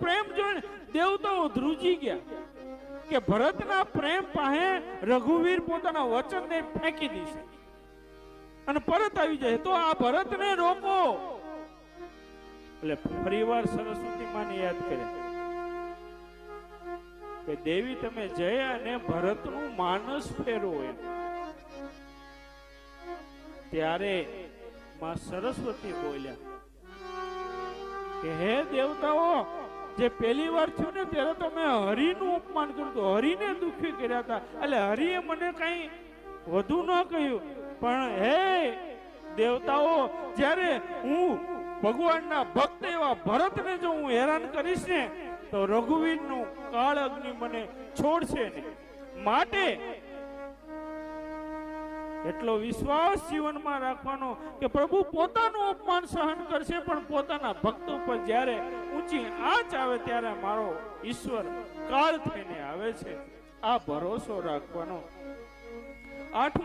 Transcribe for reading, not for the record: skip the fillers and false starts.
પ્રેમ જોઈને દેવતાઓ ધ્રુજી ગયા કે ભરતના પ્રેમ પાસે રઘુવીર પોતાના વચનને ફેંકી દેશે અને પરત આવી જાય. તો આ ભરતને રોકો. એટલે ફરીવાર સરસ્વતી માને યાદ કરે કે દેવી તમે જય અને ભરતનું માનસ ફેરવો. એમ ત્યારે માં સરસ્વતી બોલ્યા કે હે દેવતાઓ, જે પહેલી વાર થયું ને ત્યારે તો મેં હરિનું અપમાન કર્યું હતું, હરિને દુઃખી કર્યા હતા, એટલે હરિએ મને કઈ વધુ ન કહ્યું. પણ હે દેવતાઓ, જ્યારે હું ભગવાનના ભક્ત એવા ભરતને જો હું હેરાન કરીશ ને તો રઘુવીરનું કાળ અગ્નિ મને છોડશે ને. માટે એટલો વિશ્વાસ જીવનમાં રાખવાનો કે પ્રભુ પોતાનું અપમાન સહન કરશે પણ પોતાના ભક્તો પર જ્યારે ઊંચી આંચ આવે ત્યારે મારો ઈશ્વર કાળ થઈને આવે છે. આ ભરોસો રાખવાનો. 8